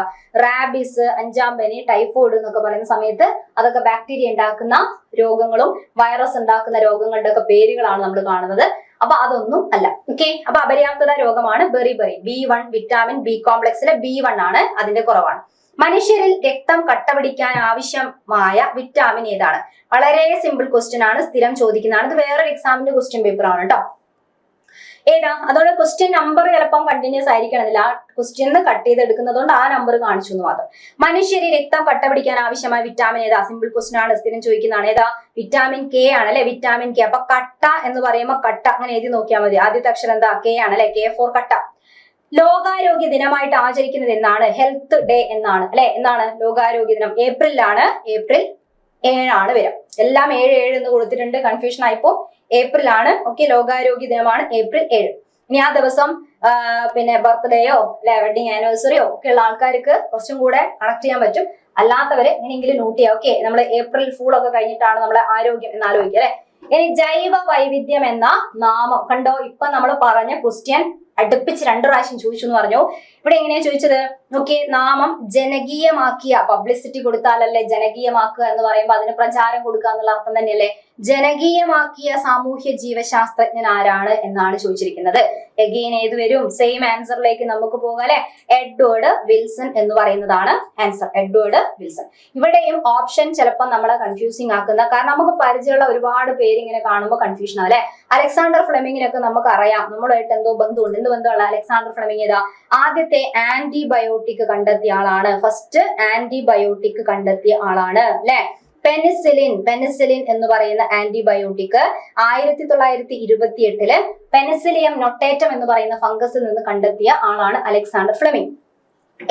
റാബിസ്, അഞ്ചാം പനി, ടൈഫോയിഡ് എന്നൊക്കെ പറയുന്ന സമയത്ത് അതൊക്കെ ബാക്ടീരിയ ഉണ്ടാക്കുന്ന രോഗങ്ങളും വൈറസ് ഉണ്ടാക്കുന്ന രോഗങ്ങളുടെ ഒക്കെ പേരുകളാണ് നമ്മൾ കാണുന്നത്. അപ്പൊ അതൊന്നും അല്ല. ഓക്കെ. അപ്പൊ അപര്യാപ്തത രോഗമാണ് beriberi. B1 vitamin B കോംപ്ലക്സിലെ B1 ആണ്, അതിന്റെ കുറവാണ്. മനുഷ്യരിൽ രക്തം കട്ടപിടിക്കാൻ ആവശ്യമായ വിറ്റാമിൻ ഏതാണ്? വളരെ സിമ്പിൾ ക്വസ്റ്റ്യൻ ആണ്, സ്ഥിരം ചോദിക്കുന്നതാണ്. ഇത് വേറൊരു എക്സാമിന്റെ ക്വസ്റ്റ്യൻ പേപ്പർ ആണ് കേട്ടോ. ഏതാ? അതോടെ ക്വസ്റ്റ്യൻ നമ്പർ ചിലപ്പം കണ്ടിന്യൂസ് ആയിരിക്കണമെന്നില്ല. ആ ക്വസ്റ്റ്യൻ കട്ട് ചെയ്തെടുക്കുന്നതുകൊണ്ട് ആ നമ്പർ കാണിച്ചു എന്ന് മാത്രം. മനുഷ്യരിൽ രക്തം കട്ടപിടിക്കാൻ ആവശ്യമായ വിറ്റാമിൻ ഏതാ? സിമ്പിൾ ക്വസ്റ്റ്യൻ ആണ്, സ്ഥിരം ചോദിക്കുന്നതാണ്. ഏതാ? വിറ്റാമിൻ K ആണ് അല്ലെ. Vitamin K. അപ്പൊ കട്ട എന്ന് പറയുമ്പോൾ കട്ട അങ്ങനെ എഴുതി നോക്കിയാൽ മതി. ആദ്യത്തെ അക്ഷരം എന്താ? K ആണ് അല്ലെ. K for കട്ട. ലോകാരോഗ്യ ദിനമായിട്ട് ആചരിക്കുന്നത് എന്നാണ്? ഹെൽത്ത് ഡേ എന്നാണ് അല്ലെ. എന്നാണ് ലോകാരോഗ്യ ദിനം? ഏപ്രിലാണ്. ഏപ്രിൽ 7 വരിക. എല്ലാം 7 എന്ന് കൊടുത്തിട്ടുണ്ട്, കൺഫ്യൂഷൻ ആയിപ്പോ. ഏപ്രിൽ ആണ്. ഓക്കെ. ലോകാരോഗ്യ ദിനമാണ് ഏപ്രിൽ 7. ഇനി ആ ദിവസം പിന്നെ ബർത്ത്ഡേയോ അല്ലെ വെഡിങ് ആനിവേഴ്സറിയോ ഒക്കെ ഉള്ള ആൾക്കാർക്ക് കുറച്ചും കൂടെ കണക്ട് ചെയ്യാൻ പറ്റും. അല്ലാത്തവരെ എങ്ങനെയെങ്കിലും നോട്ട് ചെയ്യാം. ഓക്കെ, നമ്മൾ ഏപ്രിൽ ഫൂൾ ഒക്കെ കഴിഞ്ഞിട്ടാണ് നമ്മളെ ആരോഗ്യം എന്ന് ആലോചിക്കുക അല്ലെ. ഇനി ജൈവ വൈവിധ്യം എന്ന നാമം കണ്ടോ, ഇപ്പൊ നമ്മൾ പറഞ്ഞ ക്വസ്റ്റ്യൻ അടുപ്പിച്ച് 2 പ്രാവശ്യം ചോദിച്ചു എന്ന് പറഞ്ഞു. ഇവിടെ എങ്ങനെയാ ചോദിച്ചത് നോക്കിയേ, നാമം ജനകീയമാക്കിയ, പബ്ലിസിറ്റി കൊടുത്താലല്ലേ ജനകീയമാക്കുക എന്ന് പറയുമ്പോൾ അതിന് പ്രചാരം കൊടുക്കുക എന്നുള്ള അർത്ഥം തന്നെയല്ലേ. ജനകീയമാക്കിയ സാമൂഹ്യ ജീവശാസ്ത്രജ്ഞൻ ആരാണ് എന്നാണ് ചോദിച്ചിരിക്കുന്നത്. എഗെയിൻ ഏത് വരും, സെയിം ആൻസറിലേക്ക് നമുക്ക് പോകാം അല്ലെ. എഡ്വേർഡ് വിൽസൺ എന്ന് പറയുന്നതാണ് ആൻസർ, എഡ്വേർഡ് വിൽസൺ. ഇവിടെയും ഓപ്ഷൻ ചിലപ്പോൾ നമ്മളെ കൺഫ്യൂസിങ് ആക്കുന്ന, കാരണം നമുക്ക് പരിചയമുള്ള ഒരുപാട് പേര് ഇങ്ങനെ കാണുമ്പോൾ കൺഫ്യൂഷൻ ആവും അല്ലെ. അലക്സാണ്ടർ ഫ്ലെമിങ്ങിനൊക്കെ നമുക്ക് അറിയാം, നമ്മളുമായിട്ട് എന്തോ ബന്ധമുണ്ട്. എന്ത് ബന്ധമുള്ള അലക്സാണ്ടർ ഫ്ലെമിങ് ഏതാ ആദ്യത്തെ ആന്റിബയോട്ടിക് കണ്ടെത്തിയ ആളാണ്, ഫസ്റ്റ് ആന്റിബയോട്ടിക് കണ്ടെത്തിയ ആളാണ് അല്ലെ. പെനിസിലിൻ എന്ന് പറയുന്ന ആന്റിബയോട്ടിക് 1928 പെനിസിലിയം നൊട്ടേറ്റം എന്ന് പറയുന്ന ഫംഗസിൽ നിന്ന് കണ്ടെത്തിയ ആളാണ് അലക്സാണ്ടർ ഫ്ലെമിംഗ്.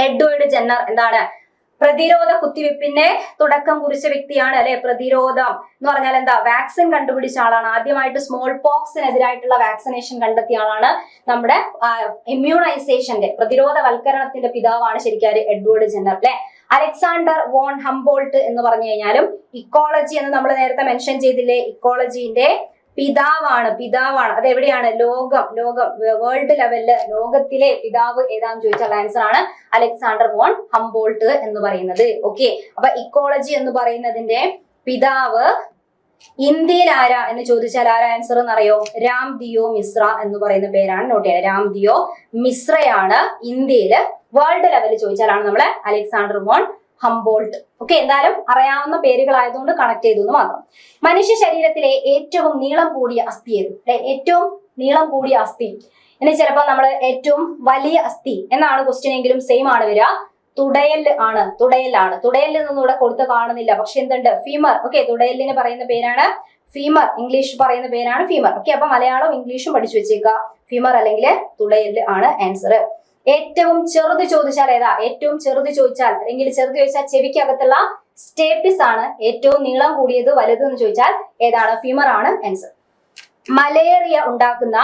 എഡ്വേർഡ് ജെന്നർ എന്താണ്, പ്രതിരോധ കുത്തിവെപ്പിന്റെ തുടക്കം കുറിച്ച വ്യക്തിയാണ് അല്ലെ. പ്രതിരോധം എന്ന് പറഞ്ഞാൽ എന്താ, വാക്സിൻ കണ്ടുപിടിച്ച ആളാണ്. ആദ്യമായിട്ട് സ്മോൾ പോക്സിനെതിരായിട്ടുള്ള വാക്സിനേഷൻ കണ്ടെത്തിയ ആളാണ്. നമ്മുടെ ഇമ്മ്യൂണൈസേഷന്റെ പ്രതിരോധവൽക്കരണത്തിന്റെ പിതാവാണ് ശരിക്കും എഡ്വേർഡ് ജെന്നർ അല്ലെ. അലക്സാണ്ടർ വോൺ ഹംബോൾട്ട് എന്ന് പറഞ്ഞു കഴിഞ്ഞാലും ഇക്കോളജി എന്ന് നമ്മൾ നേരത്തെ മെൻഷൻ ചെയ്തില്ലേ, ഇക്കോളജിന്റെ പിതാവാണ്. അത് എവിടെയാണ്, ലോകം വേൾഡ് ലെവലില് ലോകത്തിലെ പിതാവ് ഏതാന്ന് ചോദിച്ചാൽ ആൻസർ ആണ് അലക്സാണ്ടർ വോൺ ഹംബോൾട്ട് എന്ന് പറയുന്നത്. ഓക്കെ, അപ്പൊ ഇക്കോളജി എന്ന് പറയുന്നതിന്റെ പിതാവ് ഇന്ത്യയിൽ ആരാ എന്ന് ചോദിച്ചാൽ ആരാ ആൻസർ എന്നറിയോ, രാംദിയോ മിശ്ര എന്ന് പറയുന്ന പേരാണ് നോട്ട് ചെയ്യുന്നത്. രാംദിയോ മിശ്രയാണ് ഇന്ത്യയില് വേൾഡ് ലെവലിൽ ചോദിച്ചാലാണ് നമ്മളെ അലക്സാണ്ടർ വോൺ ഹംബോൾട്ട്. ഓക്കെ, എന്തായാലും അറിയാവുന്ന പേരുകളായതുകൊണ്ട് കണക്ട് ചെയ്തു എന്ന് മാത്രം. മനുഷ്യ ശരീരത്തിലെ ഏറ്റവും നീളം കൂടിയ അസ്ഥി ഏത് അല്ലെ, ഏറ്റവും നീളം കൂടിയ അസ്ഥി. ഇനി ചിലപ്പോൾ നമ്മൾ ഏറ്റവും വലിയ അസ്ഥി എന്നാണ് ക്വസ്റ്റ്യൻ എങ്കിലും സെയിം ആണ് വരിക. തുടയലാണ്. തുടയലിൽ നിന്നും ഇവിടെ കൊടുത്ത് കാണുന്നില്ല, പക്ഷെ എന്തുണ്ട്, ഫീമർ. ഓക്കെ, തുടയലിന് പറയുന്ന പേരാണ് ഫീമർ, ഇംഗ്ലീഷ് പറയുന്ന പേരാണ് ഫീമർ. ഓക്കെ, അപ്പൊ മലയാളവും ഇംഗ്ലീഷും പഠിച്ചു വെച്ചേക്കുക. ഫീമർ അല്ലെങ്കിൽ തുടയല് ആണ് ആൻസർ. ഏറ്റവും ചെറുത് ചോദിച്ചാൽ ഏതാ, ഏറ്റവും ചെറുത് ചോദിച്ചാൽ അല്ലെങ്കിൽ ചെറുത് ചോദിച്ചാൽ ചെവിക്കകത്തുള്ള സ്റ്റേപ്പിസ് ആണ്. ഏറ്റവും നീളം കൂടിയത് വലുത് എന്ന് ചോദിച്ചാൽ ഏതാണ്, ഫീമർ ആണ് ആൻസർ. മലേറിയ ഉണ്ടാക്കുന്ന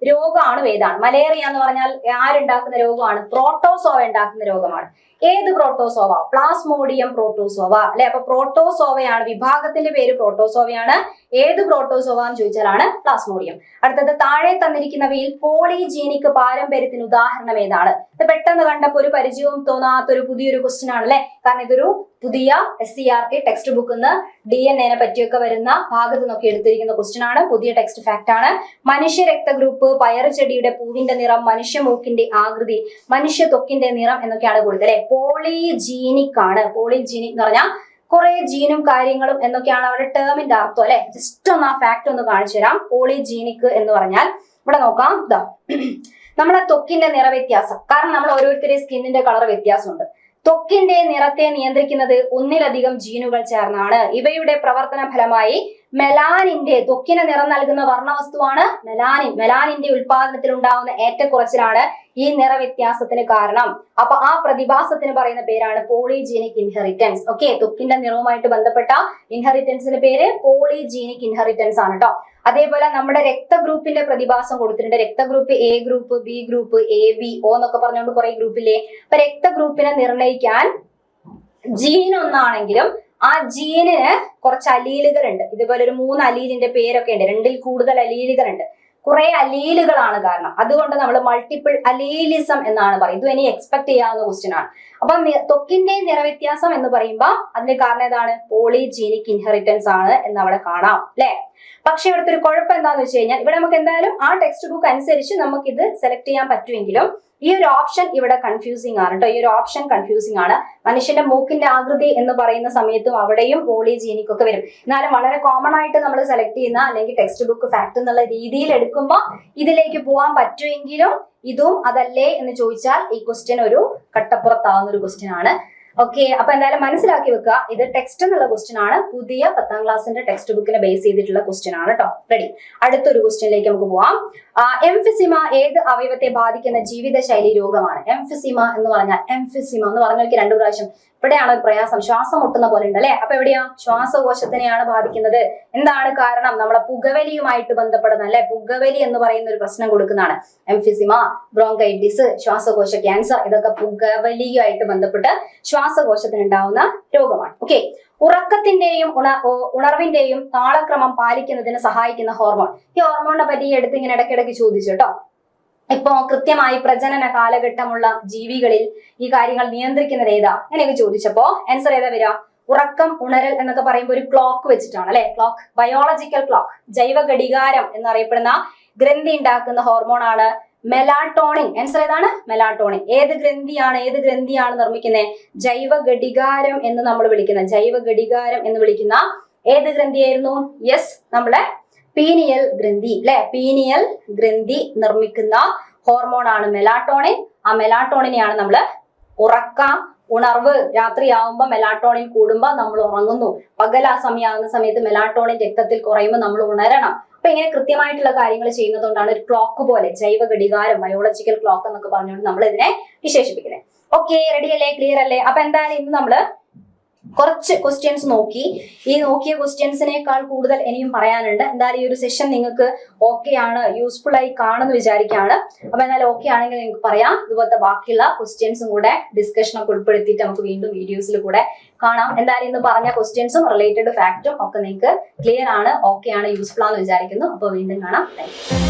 രോഗമാണ് ഏതാണ്. മലേറിയ എന്ന് പറഞ്ഞാൽ ആരുണ്ടാക്കുന്ന രോഗമാണ്, പ്രോട്ടോസോവ ഉണ്ടാക്കുന്ന രോഗമാണ്. ഏത് പ്രോട്ടോസോവ, പ്ലാസ്മോഡിയം പ്രോട്ടോസോവ അല്ലെ. അപ്പൊ പ്രോട്ടോസോവയാണ്, വിഭാഗത്തിന്റെ പേര് പ്രോട്ടോസോവയാണ്. ഏത് പ്രോട്ടോസോവ എന്ന് ചോദിച്ചാലാണ് പ്ലാസ്മോഡിയം. അടുത്തത്, താഴെ തന്നിരിക്കുന്നവയിൽ പോളിജീനിക് പാരമ്പര്യത്തിന് ഉദാഹരണം ഏതാണ്. ഇത് പെട്ടെന്ന് കണ്ടപ്പോൾ ഒരു പരിചയവും തോന്നാത്തൊരു പുതിയൊരു ക്വസ്റ്റ്യൻ ആണ് അല്ലെ. കാരണം ഇതൊരു പുതിയ SCERT ടെക്സ്റ്റ് ബുക്കിൽ നിന്ന് DNA പറ്റിയൊക്കെ വരുന്ന ഭാഗത്ത് നിന്നൊക്കെ എടുത്തിരിക്കുന്ന ക്വസ്റ്റ്യൻ ആണ്, പുതിയ ടെക്സ്റ്റ് ഫാക്ട് ആണ്. മനുഷ്യ രക്തഗ്രൂപ്പ്, പയറ് ചെടിയുടെ പൂവിന്റെ നിറം, മനുഷ്യ മൂക്കിന്റെ ആകൃതി, മനുഷ്യ ത്വക്കിന്റെ നിറം എന്നൊക്കെയാണ് കൊടുത്തത് അല്ലെ. പോളിജീനിക് ആണ്. പോളിജീനിക് എന്ന് പറഞ്ഞാൽ കുറെ ജീനും കാര്യങ്ങളും എന്നൊക്കെയാണ് അവിടെ ടേമിന്റെ അർത്ഥം അല്ലെ. ജസ്റ്റ് ഒന്ന് ആ ഫാക്ട് ഒന്ന് കാണിച്ചു തരാം. പോളിജീനിക് എന്ന് പറഞ്ഞാൽ ഇവിടെ നോക്കാം, ഇതാ നമ്മളെ ത്വക്കിന്റെ നിറവ്യത്യാസം. കാരണം നമ്മൾ ഓരോരുത്തരുടെയും സ്കിന്നിന്റെ കളർ വ്യത്യാസമുണ്ട്. ത്വക്കിന്റെ നിറത്തെ നിയന്ത്രിക്കുന്നത് ഒന്നിലധികം ജീനുകൾ ചേർന്നാണ്. ഇവയുടെ പ്രവർത്തന ഫലമായി മെലാനിന്റെ, ത്വക്കിന് നിറം നൽകുന്ന വർണ്ണവസ്തുവാണ് മെലാനിൻ. മെലാനിന്റെ ഉൽപാദനത്തിൽ ഉണ്ടാവുന്ന ഏറ്റക്കുറച്ചിലാണ് ഈ നിറവ്യത്യാസത്തിന് കാരണം. അപ്പൊ ആ പ്രതിഭാസത്തിന് പറയുന്ന പേരാണ് പോളിജീനിക് ഇൻഹെറിറ്റൻസ്. ഓക്കെ, ത്വക്കിന്റെ നിറവുമായിട്ട് ബന്ധപ്പെട്ട ഇൻഹെറിറ്റൻസിന്റെ പേര് പോളിജീനിക് ഇൻഹെറിറ്റൻസ് ആണ് കേട്ടോ. അതേപോലെ നമ്മുടെ രക്തഗ്രൂപ്പിന്റെ പ്രതിഭാസം കൊടുത്തിട്ടുണ്ട്. രക്തഗ്രൂപ്പ് A group, B group, AB, O എന്നൊക്കെ പറഞ്ഞുകൊണ്ട് കുറെ ഗ്രൂപ്പില്ലേ. അപ്പൊ രക്തഗ്രൂപ്പിനെ നിർണ്ണയിക്കാൻ ജീൻ ഒന്നാണെങ്കിലും ആ ജീനിന് കുറച്ച് അലീലുകൾ ഉണ്ട്. ഇതുപോലെ ഒരു 3 അലീലിന്റെ പേരൊക്കെ ഉണ്ട്, 2ൽ കൂടുതൽ അലീലുകൾ ഉണ്ട്. കുറെ അലീലുകളാണ് കാരണം. അതുകൊണ്ട് നമ്മൾ മൾട്ടിപ്പിൾ അലീലിസം എന്നാണ് പറയുന്നത്. ഇത് ഇനി എക്സ്പെക്ട് ചെയ്യാവുന്ന ക്വസ്റ്റ്യൻ ആണ്. അപ്പൊ ത്വക്കിന്റെ നിറവ്യത്യാസം എന്ന് പറയുമ്പോൾ അതിന് കാരണം ഏതാണ്, പോളിജീനിക് ഇൻഹെറിറ്റൻസ് ആണ് എന്ന് അവിടെ കാണാം അല്ലെ. പക്ഷെ ഇവിടുത്തെ ഒരു കുഴപ്പം എന്താന്ന് വെച്ച് കഴിഞ്ഞാൽ ഇവിടെ നമുക്ക് എന്തായാലും ആ ടെക്സ്റ്റ് ബുക്ക് അനുസരിച്ച് നമുക്ക് ഇത് സെലക്ട് ചെയ്യാൻ പറ്റുമെങ്കിലും ഈ ഒരു ഓപ്ഷൻ ഇവിടെ കൺഫ്യൂസിംഗ് ആണ് കേട്ടോ. ഈ ഒരു ഓപ്ഷൻ കൺഫ്യൂസിംഗ് ആണ്. മനുഷ്യന്റെ മൂക്കിന്റെ ആകൃതി എന്ന് പറയുന്ന സമയത്തും അവിടെയും പോളിജീനിക് ഒക്കെ വരും. എന്നാലും വളരെ കോമൺ ആയിട്ട് നമ്മൾ സെലക്ട് ചെയ്യുന്ന അല്ലെങ്കിൽ ടെക്സ്റ്റ് ബുക്ക് ഫാക്ട് എന്നുള്ള രീതിയിൽ എടുക്കുമ്പോൾ ഇതിലേക്ക് പോകാൻ പറ്റുമെങ്കിലും ഇതും അതല്ലേ എന്ന് ചോദിച്ചാൽ ഈ ക്വസ്റ്റ്യൻ ഒരു കട്ടപ്പുറത്താവുന്ന ഒരു ക്വസ്റ്റ്യൻ ആണ്. ഓക്കെ, അപ്പൊ എന്തായാലും മനസ്സിലാക്കി വെക്കുക, ഇത് ടെക്സ്റ്റ് എന്നുള്ള ക്വസ്റ്റ്യൻ ആണ്. പുതിയ 10ാം ക്ലാസ്സിന്റെ ടെക്സ്റ്റ് ബുക്കിനെ ബേസ് ചെയ്തിട്ടുള്ള ക്വസ്റ്റ്യൻ ആണ് കേട്ടോ. റെഡി, അടുത്തൊരു ക്വസ്റ്റ്യനിലേക്ക് നമുക്ക് പോവാം. എംഫിസിമ ഏത് അവയവത്തെ ബാധിക്കുന്ന ജീവിതശൈലി രോഗമാണ്. എംഫിസിമ എന്ന് പറഞ്ഞാൽ 2 പ്രാവശ്യം ഇവിടെയാണ് ഒരു പ്രയാസം, ശ്വാസം മുട്ടുന്ന പോലെ ഉണ്ട് അല്ലെ. അപ്പൊ എവിടെയാ? ശ്വാസകോശത്തിനെയാണ് ബാധിക്കുന്നത്. എന്താണ് കാരണം? നമ്മളെ പുകവലിയുമായിട്ട് ബന്ധപ്പെടുന്ന അല്ലെ, പുകവലി എന്ന് പറയുന്ന ഒരു പ്രശ്നം കൊടുക്കുന്നതാണ്. എംഫിസിമ, ബ്രോങ്കൈറ്റിസ്, ശ്വാസകോശ ക്യാൻസർ, ഇതൊക്കെ പുകവലിയുമായിട്ട് ബന്ധപ്പെട്ട് ശ്വാസകോശത്തിന് ഉണ്ടാവുന്ന രോഗമാണ്. ഓക്കെ, ഉറക്കത്തിന്റെയും ഉണർവിന്റെയും താളക്രമം പാലിക്കുന്നതിന് സഹായിക്കുന്ന ഹോർമോൺ. ഈ ഹോർമോണിനെ പറ്റി എടുത്ത് ഇങ്ങനെ ഇടയ്ക്കിടയ്ക്ക് ചോദിച്ചു കേട്ടോ. ഇപ്പോ കൃത്യമായി പ്രജനന കാലഘട്ടമുള്ള ജീവികളിൽ ഈ കാര്യങ്ങൾ നിയന്ത്രിക്കുന്നത് ഏതാ അങ്ങനെയൊക്കെ ചോദിച്ചപ്പോ ആൻസർ ഏതാ വരിക? ഉറക്കം, ഉണരൽ എന്നൊക്കെ പറയുമ്പോൾ ഒരു ക്ലോക്ക് വെച്ചിട്ടാണ് അല്ലെ. ക്ലോക്ക്, ബയോളജിക്കൽ ക്ലോക്ക്, ജൈവ ഘടികാരം എന്നറിയപ്പെടുന്ന ഗ്രന്ഥി ഉണ്ടാക്കുന്ന ഹോർമോൺ ആണ് മെലാട്ടോണിൻ. ആൻസർ ഏതാണ്? മെലാട്ടോണിൻ. ഏത് ഗ്രന്ഥിയാണ് നിർമ്മിക്കുന്നത്? ജൈവ ഘടികാരം എന്ന് നമ്മൾ വിളിക്കുന്ന, ജൈവ ഘടികാരം എന്ന് വിളിക്കുന്ന ഏത് ഗ്രന്ഥിയായിരുന്നു? യെസ്, നമ്മളെ പീനിയൽ ഗ്രന്ഥി അല്ലെ. പീനിയൽ ഗ്രന്ഥി നിർമ്മിക്കുന്ന ഹോർമോൺ ആണ് മെലാട്ടോണിൻ. ആ മെലാട്ടോണിനെയാണ് നമ്മൾ ഉറക്കം, ഉണർവ്, രാത്രിയാവുമ്പോ മെലാട്ടോണിൻ കൂടുമ്പോ നമ്മൾ ഉറങ്ങുന്നു, പകൽ ആ സമയമാകുന്ന സമയത്ത് മെലാട്ടോണിൻ രക്തത്തിൽ കുറയുമ്പോൾ നമ്മൾ ഉണരണം. അപ്പൊ ഇങ്ങനെ കൃത്യമായിട്ടുള്ള കാര്യങ്ങൾ ചെയ്യുന്നതുകൊണ്ടാണ് ഒരു ക്ലോക്ക് പോലെ, ജൈവ ഘടികാരം, ബയോളജിക്കൽ ക്ലോക്ക് എന്നൊക്കെ പറഞ്ഞുകൊണ്ട് നമ്മൾ ഇതിനെ വിശേഷിപ്പിക്കുന്നത്. ഓക്കെ, റെഡി അല്ലേ? ക്ലിയർ അല്ലേ? അപ്പൊ എന്തായാലും ഇന്ന് നമ്മള് കുറച്ച് ക്വസ്റ്റ്യൻസ് നോക്കി. ഈ നോക്കിയ ക്വസ്റ്റ്യൻസിനേക്കാൾ കൂടുതൽ ഇനിയും പറയാനുണ്ട്. എന്തായാലും ഈ ഒരു സെഷൻ നിങ്ങൾക്ക് ഓക്കെ ആണ്, യൂസ്ഫുൾ ആയി കാണുമെന്ന് വിചാരിക്കുകയാണ്. അപ്പൊ എന്തായാലും ഓക്കെ ആണെങ്കിൽ നിങ്ങൾക്ക് പറയാം. ഇതുപോലത്തെ ബാക്കിയുള്ള ക്വസ്റ്റ്യൻസും കൂടെ ഡിസ്കഷനൊക്കെ ഉൾപ്പെടുത്തിയിട്ട് നമുക്ക് വീണ്ടും വീഡിയോസിൽ കൂടെ കാണാം. എന്തായാലും ഇന്ന് പറഞ്ഞ ക്വസ്റ്റ്യൻസും റിലേറ്റഡ് ഫാക്റ്റും ഒക്കെ നിങ്ങൾക്ക് ക്ലിയർ ആണ്, ഓക്കെ ആണ്, യൂസ്ഫുൾ ആണെന്ന് വിചാരിക്കുന്നു. അപ്പോൾ വീണ്ടും കാണാം. Thank you.